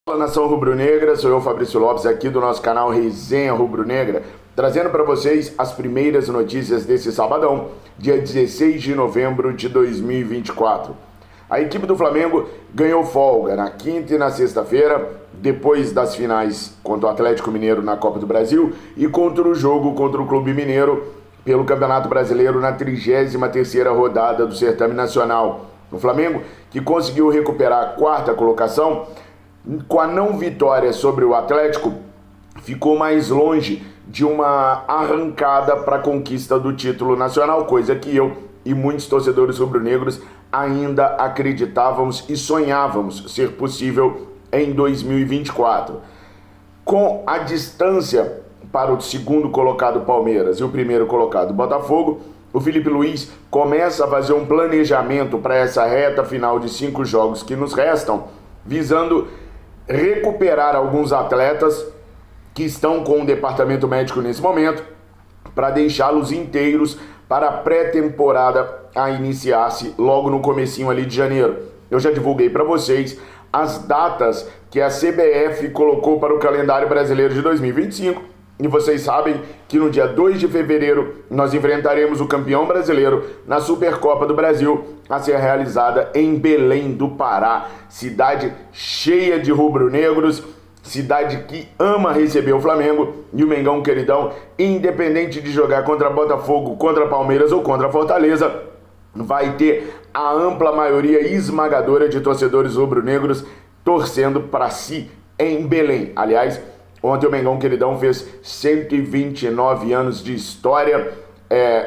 Fala, nação rubro-negra, sou eu, Fabrício Lopes, aqui do nosso canal Resenha Rubro-Negra, trazendo para vocês as primeiras notícias desse sabadão, dia 16 de novembro de 2024. A equipe do Flamengo ganhou folga na quinta e na sexta-feira, depois das finais contra o Atlético Mineiro na Copa do Brasil e contra o jogo contra o Clube Mineiro pelo Campeonato Brasileiro na 33ª rodada do Certame Nacional. O Flamengo, que conseguiu recuperar a quarta colocação, com a não vitória sobre o Atlético, ficou mais longe de uma arrancada para a conquista do título nacional, coisa que eu e muitos torcedores rubro-negros ainda acreditávamos e sonhávamos ser possível em 2024. Com a distância para o segundo colocado Palmeiras e o primeiro colocado Botafogo, o Felipe Luiz começa a fazer um planejamento para essa reta final de 5 jogos que nos restam, visando recuperar alguns atletas que estão com o departamento médico nesse momento, para deixá-los inteiros para a pré-temporada a iniciar-se logo no comecinho ali de janeiro. Eu já divulguei para vocês as datas que a CBF colocou para o calendário brasileiro de 2025, e vocês sabem que no dia 2 de fevereiro nós enfrentaremos o campeão brasileiro na Supercopa do Brasil, a ser realizada em Belém do Pará, cidade cheia de rubro-negros, cidade que ama receber o Flamengo e o Mengão queridão, independente de jogar contra Botafogo, contra Palmeiras ou contra Fortaleza, vai ter a ampla maioria esmagadora de torcedores rubro-negros torcendo para si em Belém. Aliás, ontem o Mengão queridão fez 129 anos de história,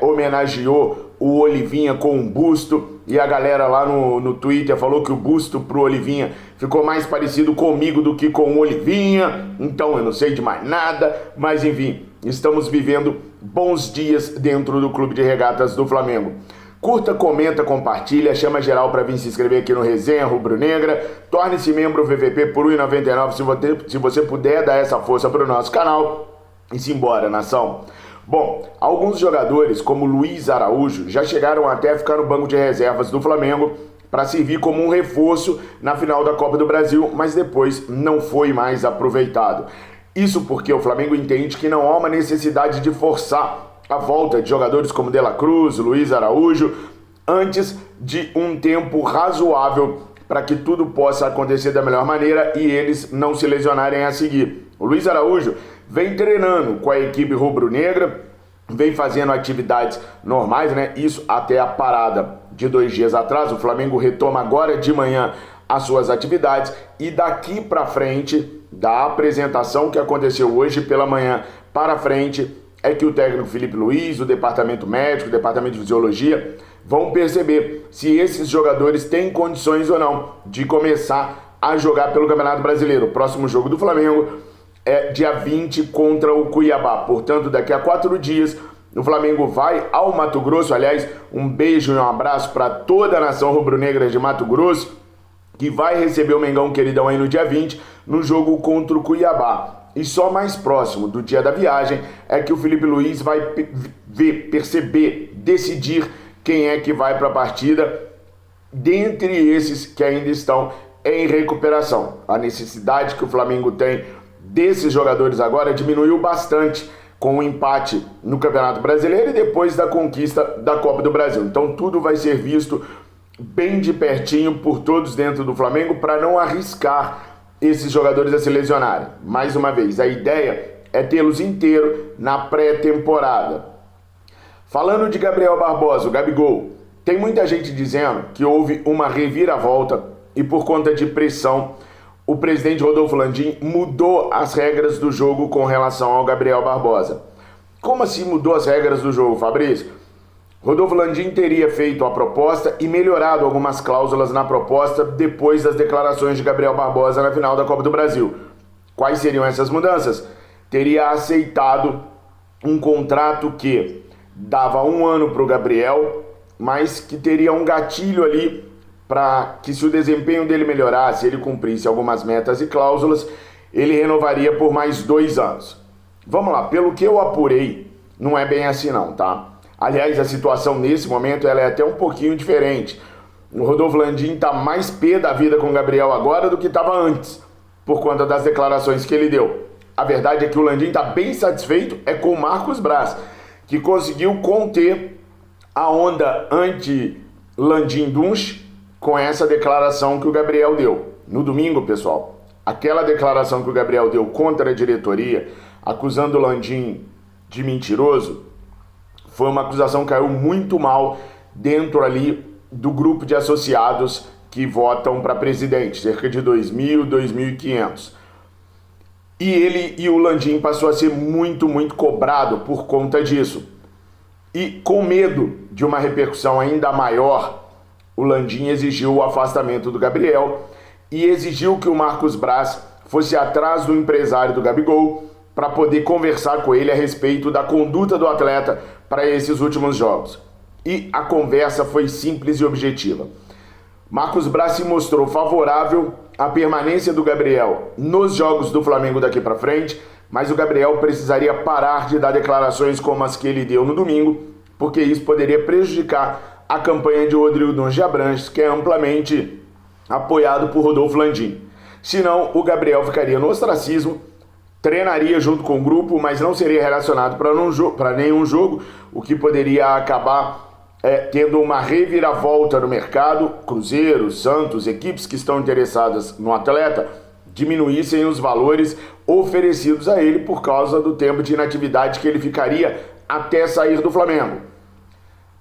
homenageou o Olivinha com um busto, e a galera lá no Twitter falou que o busto pro Olivinha ficou mais parecido comigo do que com o Olivinha, então eu não sei de mais nada, mas enfim, estamos vivendo bons dias dentro do Clube de Regatas do Flamengo. Curta, comenta, compartilha, chama geral para vir se inscrever aqui no Resenha Rubro-Negra, torne-se membro VVP por R$ 1,99 se você puder dar essa força para o nosso canal, e simbora, nação. Bom, alguns jogadores, como Luiz Araújo, já chegaram até a ficar no banco de reservas do Flamengo para servir como um reforço na final da Copa do Brasil, mas depois não foi mais aproveitado. Isso porque o Flamengo entende que não há uma necessidade de forçar a volta de jogadores como De La Cruz, Luiz Araújo, antes de um tempo razoável para que tudo possa acontecer da melhor maneira e eles não se lesionarem a seguir. O Luiz Araújo vem treinando com a equipe rubro-negra, vem fazendo atividades normais, né? Isso até a parada de 2 dias atrás. O Flamengo retoma agora de manhã as suas atividades e daqui para frente, da apresentação que aconteceu hoje pela manhã para frente, é que o técnico Felipe Luiz, o departamento médico, o departamento de fisiologia, vão perceber se esses jogadores têm condições ou não de começar a jogar pelo Campeonato Brasileiro. O próximo jogo do Flamengo é dia 20 contra o Cuiabá. Portanto, daqui a 4 dias, o Flamengo vai ao Mato Grosso. Aliás, um beijo e um abraço para toda a nação rubro-negra de Mato Grosso, que vai receber o Mengão queridão aí no dia 20, no jogo contra o Cuiabá. E só mais próximo do dia da viagem é que o Felipe Luiz vai perceber, decidir quem é que vai para a partida, dentre esses que ainda estão em recuperação. A necessidade que o Flamengo tem desses jogadores agora diminuiu bastante com o empate no Campeonato Brasileiro e depois da conquista da Copa do Brasil. Então tudo vai ser visto bem de pertinho por todos dentro do Flamengo para não arriscar esses jogadores a se lesionarem. Mais uma vez, a ideia é tê-los inteiros na pré-temporada. Falando de Gabriel Barbosa, o Gabigol, tem muita gente dizendo que houve uma reviravolta e por conta de pressão, o presidente Rodolfo Landim mudou as regras do jogo com relação ao Gabriel Barbosa. Como assim mudou as regras do jogo, Fabrício? Rodolfo Landim teria feito a proposta e melhorado algumas cláusulas na proposta depois das declarações de Gabriel Barbosa na final da Copa do Brasil. Quais seriam essas mudanças? Teria aceitado um contrato que dava 1 ano para o Gabriel, mas que teria um gatilho ali para que, se o desempenho dele melhorasse, ele cumprisse algumas metas e cláusulas, ele renovaria por mais 2 anos. Vamos lá, pelo que eu apurei, não é bem assim não, tá? Aliás, a situação nesse momento ela é até um pouquinho diferente. O Rodolfo Landim está mais pé da vida com o Gabriel agora do que estava antes. por conta das declarações que ele deu. A verdade é que o Landim está bem satisfeito com o Marcos Braz, que conseguiu conter a onda anti-Landim Dunch com essa declaração que o Gabriel deu. No domingo, pessoal, aquela declaração que o Gabriel deu contra a diretoria, acusando o Landim de mentiroso, foi uma acusação que caiu muito mal dentro ali do grupo de associados que votam para presidente, cerca de 2.000, 2.500. E ele e o Landim passou a ser muito cobrado por conta disso. E com medo de uma repercussão ainda maior, o Landim exigiu o afastamento do Gabriel e exigiu que o Marcos Braz fosse atrás do empresário do Gabigol para poder conversar com ele a respeito da conduta do atleta para esses últimos jogos. E a conversa foi simples e objetiva. Marcos Braz se mostrou favorável à permanência do Gabriel nos jogos do Flamengo daqui para frente, mas o Gabriel precisaria parar de dar declarações como as que ele deu no domingo, porque isso poderia prejudicar a campanha de Rodrigo Dunge de Abranches, que é amplamente apoiado por Rodolfo Landim. Senão, o Gabriel ficaria no ostracismo, treinaria junto com o grupo, mas não seria relacionado para nenhum jogo, o que poderia acabar tendo uma reviravolta no mercado. Cruzeiro, Santos, equipes que estão interessadas no atleta, diminuíssem os valores oferecidos a ele por causa do tempo de inatividade que ele ficaria até sair do Flamengo.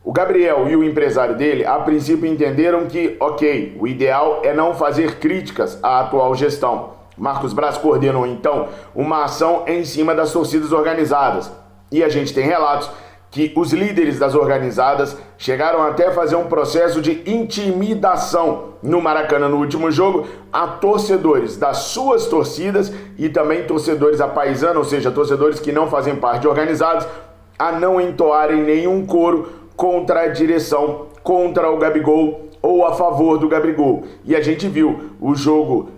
O Gabriel e o empresário dele, a princípio, entenderam que, ok, o ideal é não fazer críticas à atual gestão. Marcos Braz coordenou, então, uma ação em cima das torcidas organizadas. E a gente tem relatos que os líderes das organizadas chegaram até a fazer um processo de intimidação no Maracanã no último jogo a torcedores das suas torcidas e também torcedores apaisana, ou seja, torcedores que não fazem parte de organizados, a não entoarem nenhum coro contra a direção, contra o Gabigol ou a favor do Gabigol. E a gente viu o jogo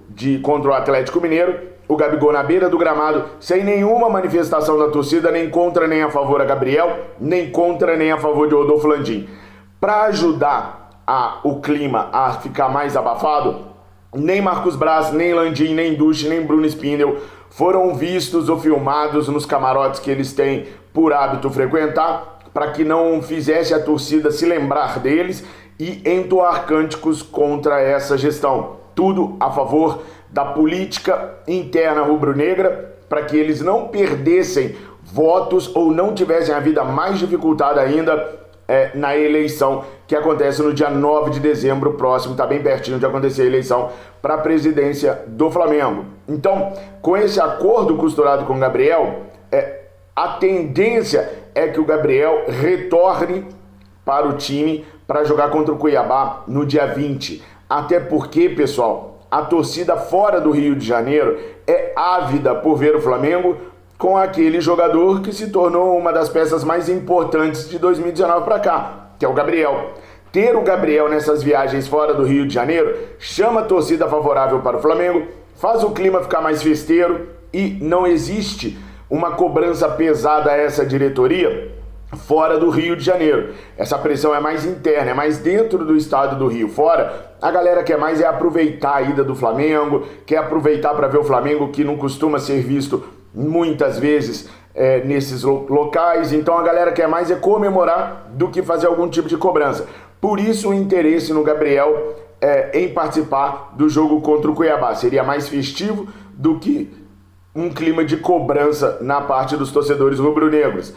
contra o Atlético Mineiro, o Gabigol na beira do gramado, sem nenhuma manifestação da torcida, nem contra nem a favor a Gabriel, nem contra nem a favor de Rodolfo Landim. Para ajudar o clima a ficar mais abafado, nem Marcos Braz, nem Landim, nem Dunch, nem Bruno Spindel foram vistos ou filmados nos camarotes que eles têm por hábito frequentar, para que não fizesse a torcida se lembrar deles e entoar cânticos contra essa gestão. Tudo a favor da política interna rubro-negra, para que eles não perdessem votos ou não tivessem a vida mais dificultada ainda na eleição que acontece no dia 9 de dezembro próximo, está bem pertinho de acontecer a eleição para a presidência do Flamengo. Então, com esse acordo costurado com o Gabriel, a tendência é que o Gabriel retorne para o time para jogar contra o Cuiabá no dia 20. Até porque, pessoal, a torcida fora do Rio de Janeiro é ávida por ver o Flamengo com aquele jogador que se tornou uma das peças mais importantes de 2019 para cá, que é o Gabriel. Ter o Gabriel nessas viagens fora do Rio de Janeiro chama a torcida favorável para o Flamengo, faz o clima ficar mais festeiro e não existe uma cobrança pesada a essa diretoria fora do Rio de Janeiro. Essa pressão é mais interna, é mais dentro do estado do Rio. Fora, a galera quer mais aproveitar a ida do Flamengo, quer aproveitar para ver o Flamengo, que não costuma ser visto muitas vezes nesses locais. Então a galera quer mais comemorar do que fazer algum tipo de cobrança. Por isso o interesse no Gabriel em participar do jogo contra o Cuiabá. Seria mais festivo do que um clima de cobrança na parte dos torcedores rubro-negros.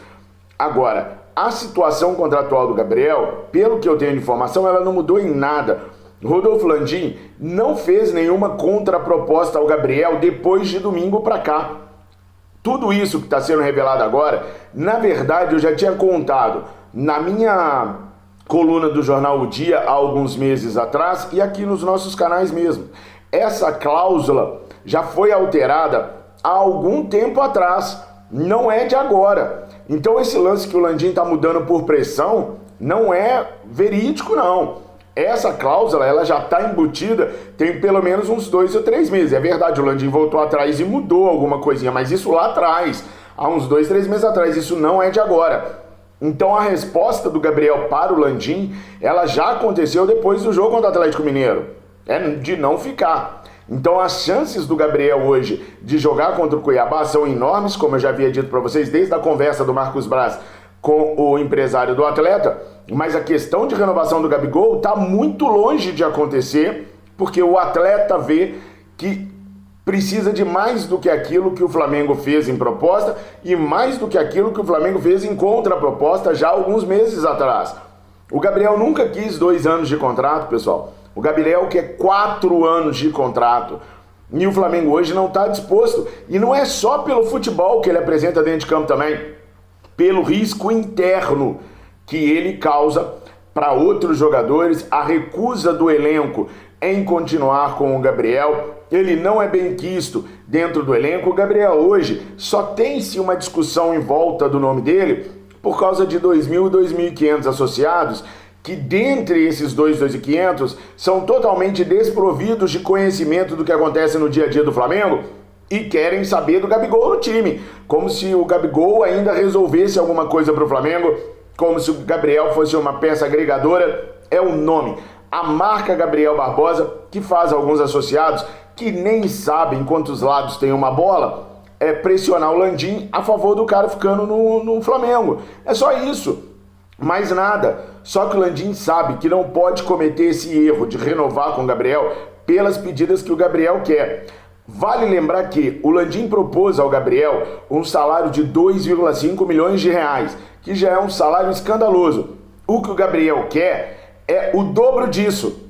Agora, a situação contratual do Gabriel, pelo que eu tenho de informação, ela não mudou em nada. Rodolfo Landim não fez nenhuma contraproposta ao Gabriel depois de domingo para cá. Tudo isso que está sendo revelado agora, na verdade eu já tinha contado na minha coluna do jornal O Dia há alguns meses atrás e aqui nos nossos canais mesmo. Essa cláusula já foi alterada há algum tempo atrás, não é de agora. Então esse lance que o Landim está mudando por pressão não é verídico, não. Essa cláusula ela já está embutida tem pelo menos uns 2 ou 3 meses. É verdade, o Landim voltou atrás e mudou alguma coisinha, mas isso lá atrás, há uns 2, 3 meses atrás, isso não é de agora. Então a resposta do Gabriel para o Landim, ela já aconteceu depois do jogo contra o Atlético Mineiro. É de não ficar. Então as chances do Gabriel hoje de jogar contra o Cuiabá são enormes, como eu já havia dito para vocês desde a conversa do Marcos Braz com o empresário do atleta, mas a questão de renovação do Gabigol está muito longe de acontecer, porque o atleta vê que precisa de mais do que aquilo que o Flamengo fez em proposta e mais do que aquilo que o Flamengo fez em contraproposta já há alguns meses atrás. O Gabriel nunca quis 2 anos de contrato, pessoal. O Gabriel quer 4 anos de contrato. E o Flamengo hoje não está disposto. E não é só pelo futebol que ele apresenta dentro de campo também. Pelo risco interno que ele causa para outros jogadores, a recusa do elenco em continuar com o Gabriel. Ele não é bem quisto dentro do elenco. O Gabriel hoje só tem-se uma discussão em volta do nome dele por causa de 2.000 e 2.500 associados, que dentre esses 2.500 são totalmente desprovidos de conhecimento do que acontece no dia a dia do Flamengo e querem saber do Gabigol no time, como se o Gabigol ainda resolvesse alguma coisa para o Flamengo, como se o Gabriel fosse uma peça agregadora. É o nome, a marca Gabriel Barbosa, que faz alguns associados que nem sabem quantos lados tem uma bola, pressionar o Landim a favor do cara ficando no Flamengo. É só isso, mais nada. Só que o Landim sabe que não pode cometer esse erro de renovar com o Gabriel pelas pedidas que o Gabriel quer. Vale lembrar que o Landim propôs ao Gabriel um salário de 2,5 milhões de reais, que já é um salário escandaloso. O que o Gabriel quer é o dobro disso.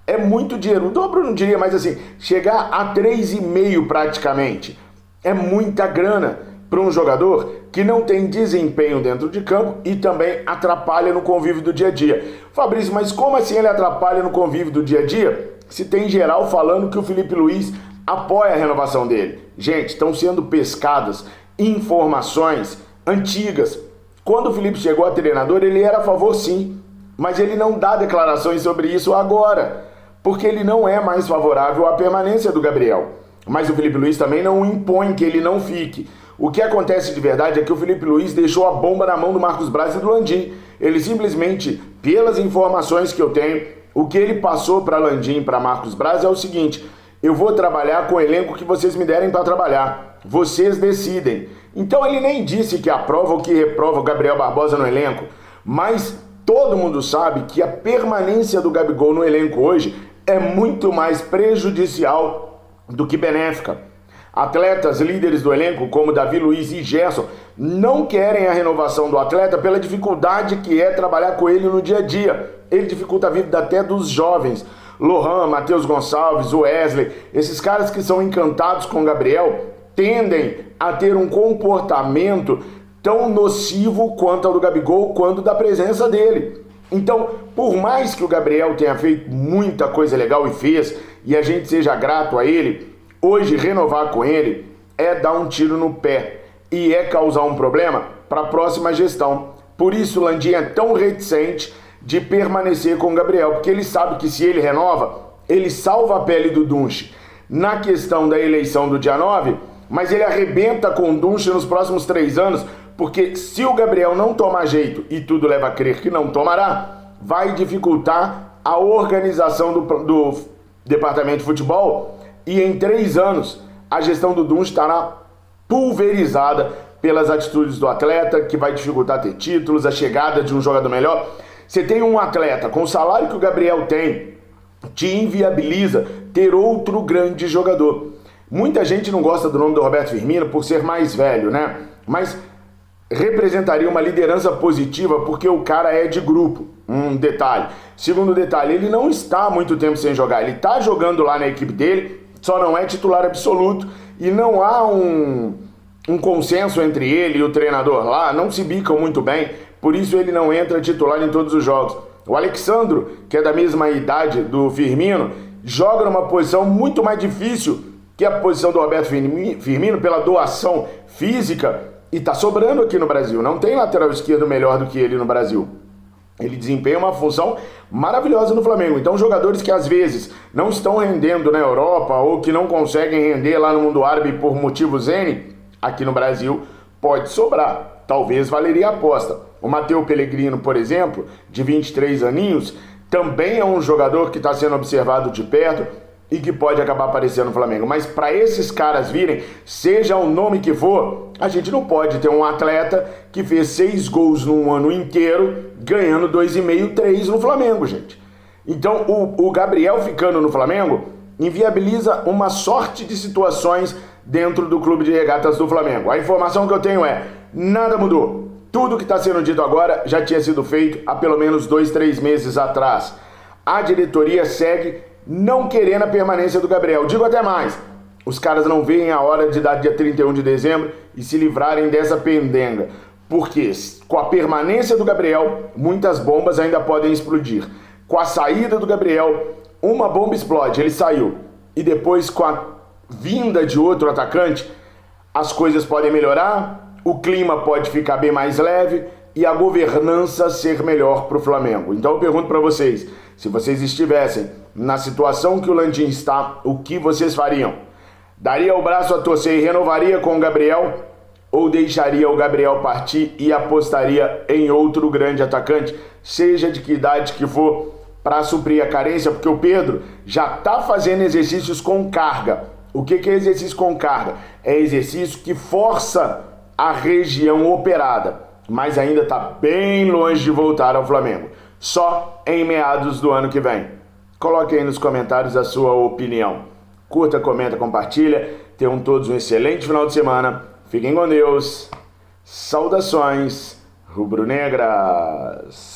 É muito dinheiro, o dobro eu não diria, mas assim, chegar a 3,5 praticamente. É muita grana para um jogador que não tem desempenho dentro de campo e também atrapalha no convívio do dia a dia. Fabrício, mas como assim ele atrapalha no convívio do dia a dia? Se tem geral falando que o Felipe Luiz apoia a renovação dele. Gente, estão sendo pescadas informações antigas. Quando o Felipe chegou a treinador, ele era a favor sim, mas ele não dá declarações sobre isso agora, porque ele não é mais favorável à permanência do Gabriel. Mas o Felipe Luiz também não impõe que ele não fique. O que acontece de verdade é que o Felipe Luiz deixou a bomba na mão do Marcos Braz e do Landim. Ele simplesmente, pelas informações que eu tenho, o que ele passou para Landim e para Marcos Braz é o seguinte: eu vou trabalhar com o elenco que vocês me derem para trabalhar. Vocês decidem. Então ele nem disse que aprova ou que reprova o Gabriel Barbosa no elenco, mas todo mundo sabe que a permanência do Gabigol no elenco hoje é muito mais prejudicial do que benéfica. Atletas líderes do elenco, como Davi Luiz e Gerson, não querem a renovação do atleta pela dificuldade que é trabalhar com ele no dia a dia. Ele dificulta a vida até dos jovens. Lohan, Matheus Gonçalves, Wesley, esses caras que são encantados com o Gabriel, tendem a ter um comportamento tão nocivo quanto ao do Gabigol, quanto da presença dele. Então, por mais que o Gabriel tenha feito muita coisa legal e fez, e a gente seja grato a ele, hoje renovar com ele é dar um tiro no pé e é causar um problema para a próxima gestão. Por isso o Landim é tão reticente de permanecer com o Gabriel, porque ele sabe que se ele renova, ele salva a pele do Dunche na questão da eleição do dia 9, mas ele arrebenta com o Dunche nos próximos 3 anos, porque se o Gabriel não tomar jeito, e tudo leva a crer que não tomará, vai dificultar a organização do departamento de futebol, e em 3 anos a gestão do Dunche estará pulverizada pelas atitudes do atleta, que vai dificultar ter títulos, a chegada de um jogador melhor. Você tem um atleta com o salário que o Gabriel tem, te inviabiliza ter outro grande jogador. Muita gente não gosta do nome do Roberto Firmino por ser mais velho, né? Mas representaria uma liderança positiva porque o cara é de grupo. Um detalhe. Segundo detalhe, ele não está há muito tempo sem jogar. Ele está jogando lá na equipe dele, só não é titular absoluto e não há um consenso entre ele e o treinador lá, não se bicam muito bem, por isso ele não entra titular em todos os jogos. O Alexandro, que é da mesma idade do Firmino, joga numa posição muito mais difícil que a posição do Roberto Firmino pela doação física e tá sobrando aqui no Brasil. Não tem lateral esquerdo melhor do que ele no Brasil. Ele desempenha uma função maravilhosa no Flamengo. Então jogadores que às vezes não estão rendendo na Europa ou que não conseguem render lá no mundo árabe por motivos N, aqui no Brasil pode sobrar. Talvez valeria a aposta. O Matteo Pellegrino, por exemplo, de 23 aninhos, também é um jogador que está sendo observado de perto. e que pode acabar aparecendo no Flamengo. Mas para esses caras virem, seja o nome que for, a gente não pode ter um atleta que fez 6 gols num ano inteiro, ganhando 2,5, 3 no Flamengo, gente. Então o Gabriel ficando no Flamengo inviabiliza uma sorte de situações dentro do clube de regatas do Flamengo. A informação que eu tenho é, nada mudou. Tudo que está sendo dito agora já tinha sido feito há pelo menos 2, 3 meses atrás. A diretoria segue não querendo a permanência do Gabriel. Digo até mais, os caras não veem a hora de dar dia 31 de dezembro e se livrarem dessa pendenga. Porque com a permanência do Gabriel, muitas bombas ainda podem explodir. Com a saída do Gabriel, uma bomba explode, ele saiu. E depois com a vinda de outro atacante, as coisas podem melhorar, o clima pode ficar bem mais leve e a governança ser melhor para o Flamengo. Então eu pergunto para vocês, se vocês estivessem na situação que o Landim está, o que vocês fariam? Daria o braço a torcer e renovaria com o Gabriel? Ou deixaria o Gabriel partir e apostaria em outro grande atacante, seja de que idade que for, para suprir a carência? Porque o Pedro já está fazendo exercícios com carga. O que é exercício com carga? É exercício que força a região operada, mas ainda está bem longe de voltar ao Flamengo. Só em meados do ano que vem. Coloque aí nos comentários a sua opinião. Curta, comenta, compartilha. Tenham todos um excelente final de semana. Fiquem com Deus. Saudações rubro-negras.